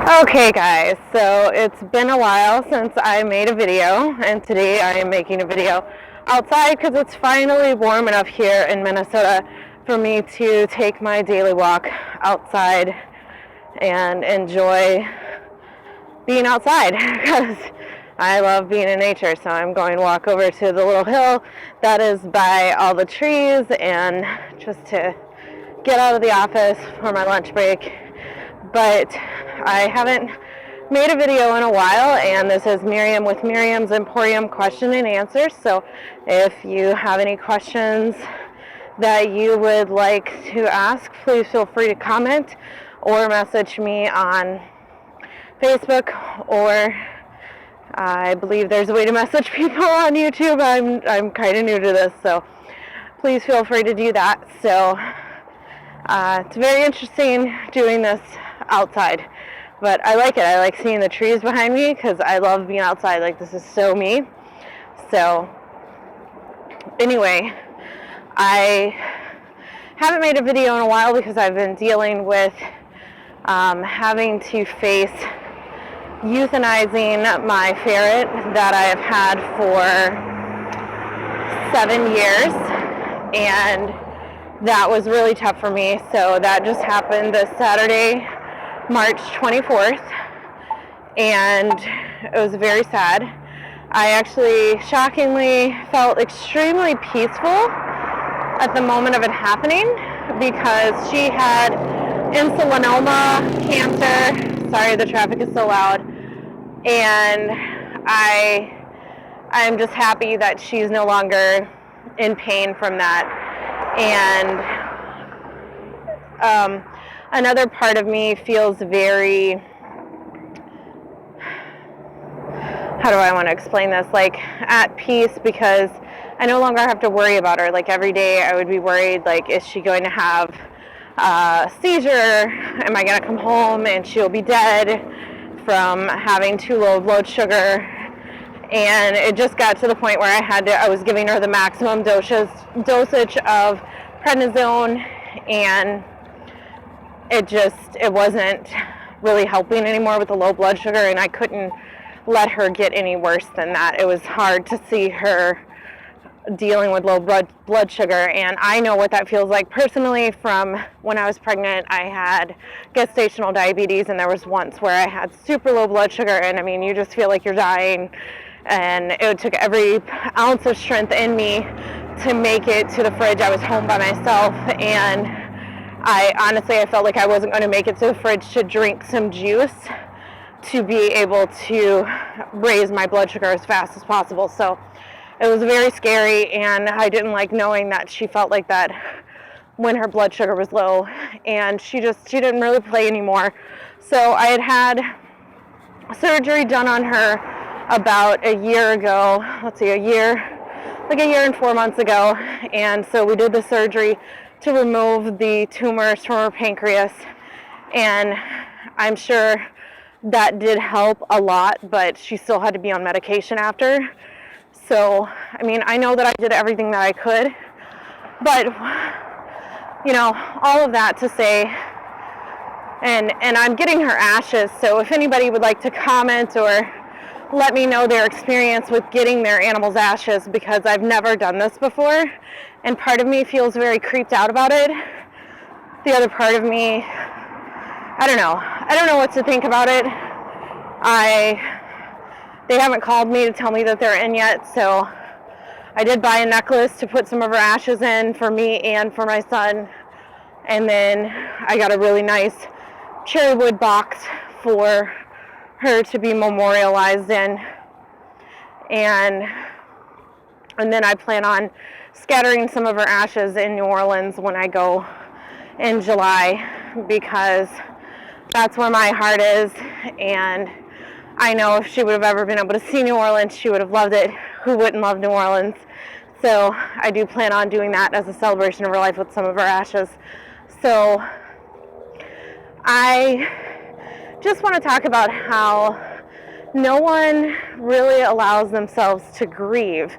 Okay guys, so it's been a while since I made a video, and today I am making a video outside because it's finally warm enough here in Minnesota for me to take my daily walk outside and enjoy being outside because I love being in nature. So I'm going to walk over to the little hill that is by all the trees and just to get out of the office for my lunch break. But I haven't made a video in a while, and this is Miriam with Miriam's Emporium Question and Answers. So if you have any questions that you would like to ask, please feel free to comment or message me on Facebook, or I believe there's a way to message people on YouTube. I'm kind of new to this, so please feel free to do that. So it's very interesting doing this outside, but I like it. I like seeing the trees behind me because I love being outside. Like, this is so me. So anyway, I haven't made a video in a while because I've been dealing with having to face euthanizing my ferret that I have had for 7 years, and that was really tough for me. So that just happened this Saturday, March 24th, and it was very sad. I actually shockingly felt extremely peaceful at the moment of it happening because she had insulinoma cancer. Sorry, the traffic is so loud. And I'm just happy that she's no longer in pain from that. And another part of me feels very, how do I want to explain this, like at peace, because I no longer have to worry about her. Like every day I would be worried, like, is she going to have a seizure? Am I going to come home and she'll be dead from having too low blood sugar? And it just got to the point where I was giving her the maximum dosage of prednisone, and it wasn't really helping anymore with the low blood sugar, and I couldn't let her get any worse than that. It was hard to see her dealing with low blood sugar, and I know what that feels like personally from when I was pregnant. I had gestational diabetes, and there was once where I had super low blood sugar, and I mean, you just feel like you're dying, and it took every ounce of strength in me to make it to the fridge. I was home by myself, and I felt like I wasn't going to make it to the fridge to drink some juice to be able to raise my blood sugar as fast as possible. So it was very scary, and I didn't like knowing that she felt like that when her blood sugar was low, and she didn't really play anymore. So I had surgery done on her about a year ago. A year and 4 months ago. And so we did the surgery to remove the tumors from her pancreas, and I'm sure that did help a lot, but she still had to be on medication after. So, I mean, I know that I did everything that I could, but, you know, all of that to say, and I'm getting her ashes, so if anybody would like to comment or let me know their experience with getting their animals' ashes, because I've never done this before, and part of me feels very creeped out about it. The other part of me, I don't know what to think about it. They haven't called me to tell me that they're in yet, so I did buy a necklace to put some of her ashes in for me and for my son, and then I got a really nice cherry wood box for her to be memorialized in, and then I plan on scattering some of her ashes in New Orleans when I go in July, because that's where my heart is, and I know if she would have ever been able to see New Orleans, she would have loved it. Who wouldn't love New Orleans? So I do plan on doing that as a celebration of her life with some of her ashes. So I just want to talk about how no one really allows themselves to grieve.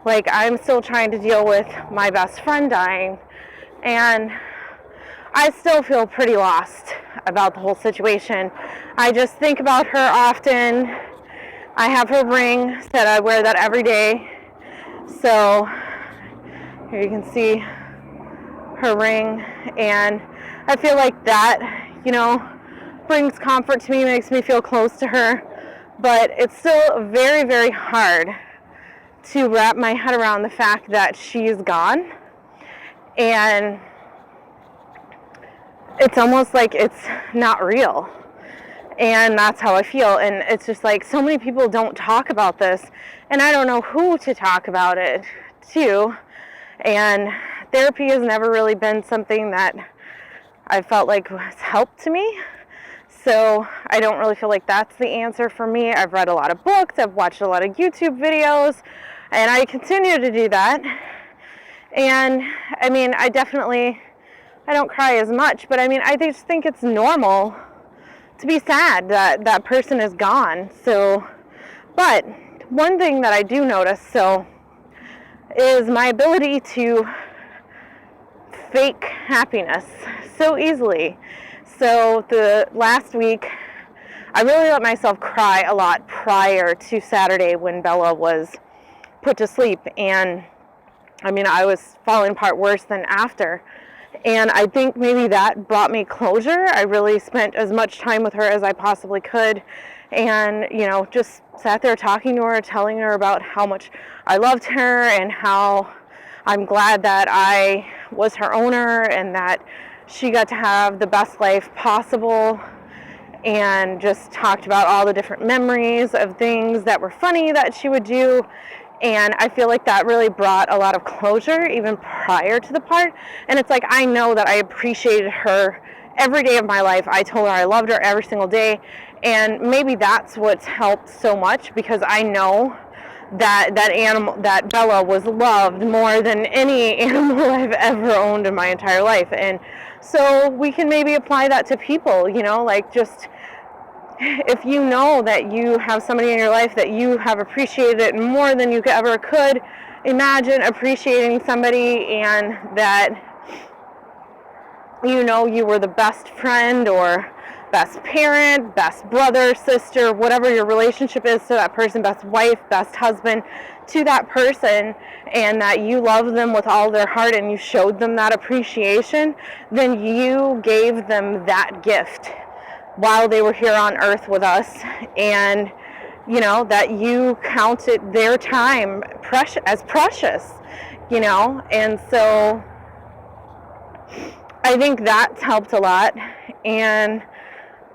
Like, I'm still trying to deal with my best friend dying, and I still feel pretty lost about the whole situation. I just think about her often. I have her ring, said I wear that every day. So here you can see her ring, and I feel like that, brings comfort to me, makes me feel close to her. But it's still very, very hard to wrap my head around the fact that she's gone. And it's almost like it's not real. And that's how I feel. And it's just like so many people don't talk about this, and I don't know who to talk about it to. And therapy has never really been something that I felt like has helped to me. So I don't really feel like that's the answer for me. I've read a lot of books, I've watched a lot of YouTube videos, and I continue to do that. And I mean, I don't cry as much, but I mean, I just think it's normal to be sad that that person is gone. So, but one thing that I do notice, is my ability to fake happiness so easily. So the last week, I really let myself cry a lot prior to Saturday when Bella was put to sleep. And I mean, I was falling apart worse than after. And I think maybe that brought me closure. I really spent as much time with her as I possibly could. And, just sat there talking to her, telling her about how much I loved her and how I'm glad that I was her owner and that she got to have the best life possible, and just talked about all the different memories of things that were funny that she would do. And I feel like that really brought a lot of closure even prior to the part. And it's like, I know that I appreciated her every day of my life. I told her I loved her every single day. And maybe that's what's helped so much, because I know that Bella was loved more than any animal I've ever owned in my entire life. And so we can maybe apply that to people, like just if you know that you have somebody in your life that you have appreciated more than you ever could imagine appreciating somebody, and that you were the best friend or best parent, best brother, sister, whatever your relationship is to that person, best wife, best husband to that person, and that you love them with all their heart and you showed them that appreciation, then you gave them that gift while they were here on earth with us. And that you counted their time as precious, and so I think that's helped a lot. And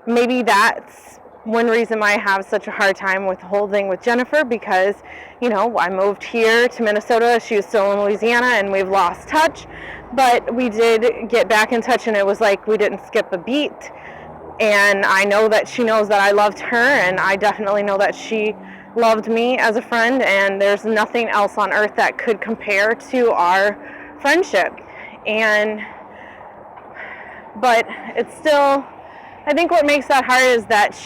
maybe that's one reason why I have such a hard time with the whole thing with Jennifer, because I moved here to Minnesota, she was still in Louisiana, and we've lost touch, but we did get back in touch, and it was like we didn't skip a beat. And I know that she knows that I loved her, and I definitely know that she loved me as a friend, and there's nothing else on earth that could compare to our friendship. But it's still, I think what makes that hard is that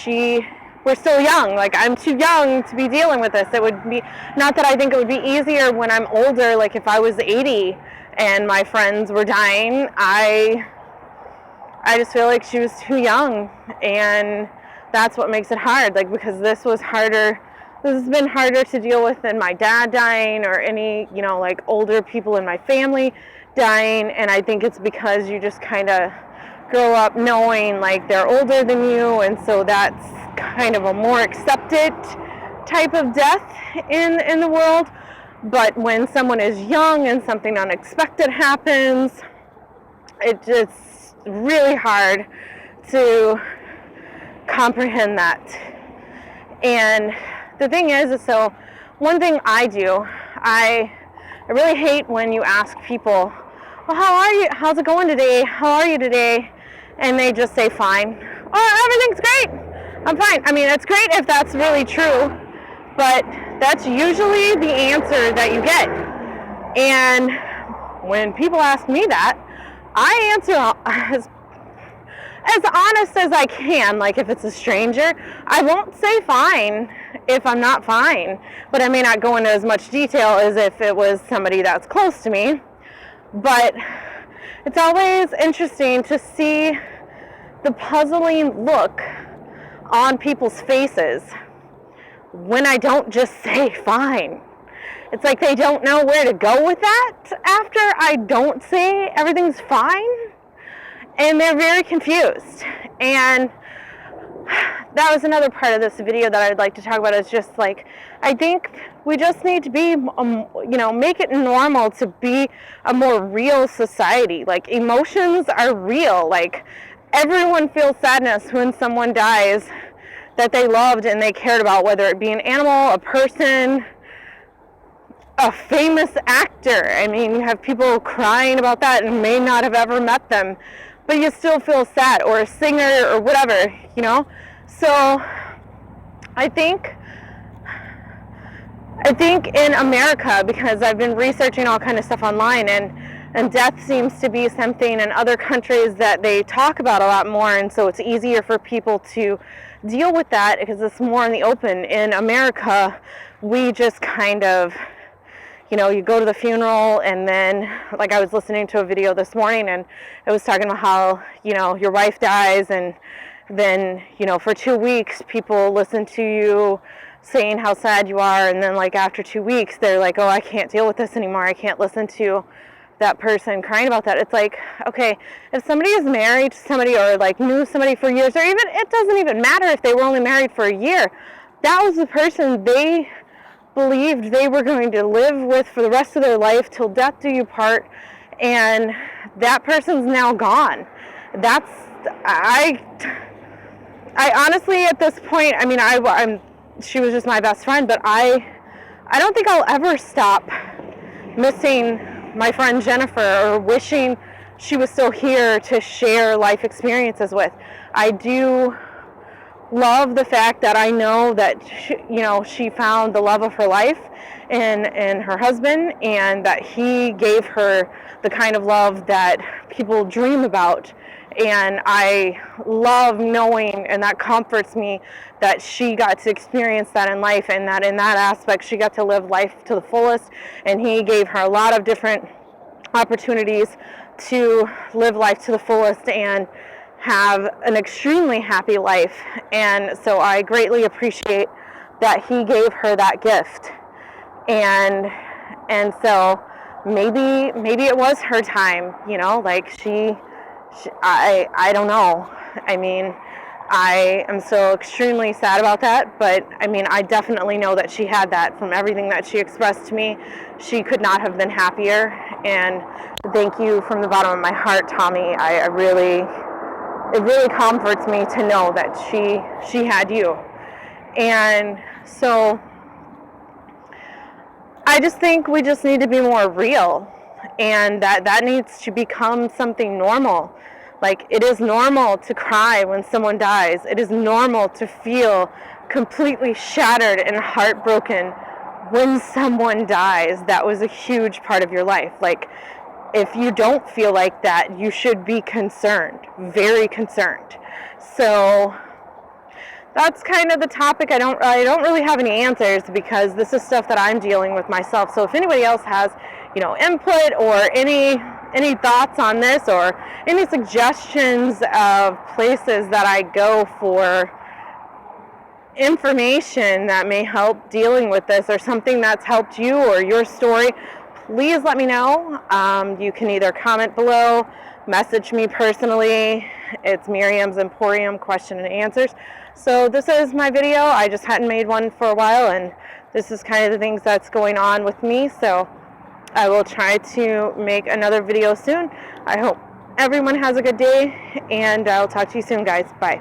we're still young. Like, I'm too young to be dealing with this. It would be, not that I think it would be easier when I'm older, like if I was 80 and my friends were dying, I just feel like she was too young, and that's what makes it hard. Like, because this has been harder to deal with than my dad dying or any, like older people in my family dying. And I think it's because you just kind of grow up knowing like they're older than you, and so that's kind of a more accepted type of death in the world. But when someone is young and something unexpected happens, it just really hard to comprehend that. And the thing is, so one thing I do, I really hate when you ask people, well, how are you? How's it going today? How are you today? And they just say fine. Oh, everything's great. I'm fine. I mean, it's great if that's really true, but that's usually the answer that you get. And when people ask me that, I answer as honest as I can. Like, if it's a stranger, I won't say fine if I'm not fine, but I may not go into as much detail as if it was somebody that's close to me. But it's always interesting to see the puzzling look on people's faces when I don't just say fine. It's like they don't know where to go with that after I don't say everything's fine, and they're very confused. And that was another part of this video that I'd like to talk about, is just like, I think we just need to be, make it normal to be a more real society. Like, emotions are real. Like, everyone feels sadness when someone dies that they loved and they cared about, whether it be an animal, a person, a famous actor. I mean, you have people crying about that and may not have ever met them, but you still feel sad, or a singer or whatever, So I think in America, because I've been researching all kind of stuff online, and death seems to be something in other countries that they talk about a lot more, and so it's easier for people to deal with that because it's more in the open. In America, we just kind of, you go to the funeral, and then, like, I was listening to a video this morning, and it was talking about how, your wife dies, and then, for 2 weeks, people listen to you saying how sad you are, and then, like, after 2 weeks, they're like, oh, I can't deal with this anymore. I can't listen to that person crying about that. It's like, okay, if somebody is married to somebody, or, like, knew somebody for years, or even, it doesn't even matter if they were only married for a year, that was the person they believed they were going to live with for the rest of their life, till death do you part, and that person's now gone. I honestly, at this point, I mean, she was just my best friend, but I don't think I'll ever stop missing my friend Jennifer, or wishing she was still here to share life experiences with. I do love the fact that I know that she found the love of her life in her husband, and that he gave her the kind of love that people dream about. And I love knowing, and that comforts me, that she got to experience that in life, and that in that aspect she got to live life to the fullest, and he gave her a lot of different opportunities to live life to the fullest and have an extremely happy life. And so I greatly appreciate that he gave her that gift. And so maybe it was her time, like I don't know. I mean, I am so extremely sad about that, but I mean, I definitely know that she had that from everything that she expressed to me. She could not have been happier, and thank you from the bottom of my heart, Tommy. It really comforts me to know that she had you. And so I just think we just need to be more real, and that needs to become something normal. Like, it is normal to cry when someone dies. It is normal to feel completely shattered and heartbroken when someone dies. That was a huge part of your life. Like, if you don't feel like that, you should be concerned, very concerned. So that's kind of the topic. I don't really have any answers, because this is stuff that I'm dealing with myself. So if anybody else has, input, or any thoughts on this, or any suggestions of places that I go for information that may help dealing with this, or something that's helped you or your story, please let me know. You can either comment below, message me personally. It's Miriam's Emporium Question and Answers. So this is my video. I just hadn't made one for a while, and this is kind of the things that's going on with me. So I will try to make another video soon. I hope everyone has a good day, and I'll talk to you soon, guys. Bye.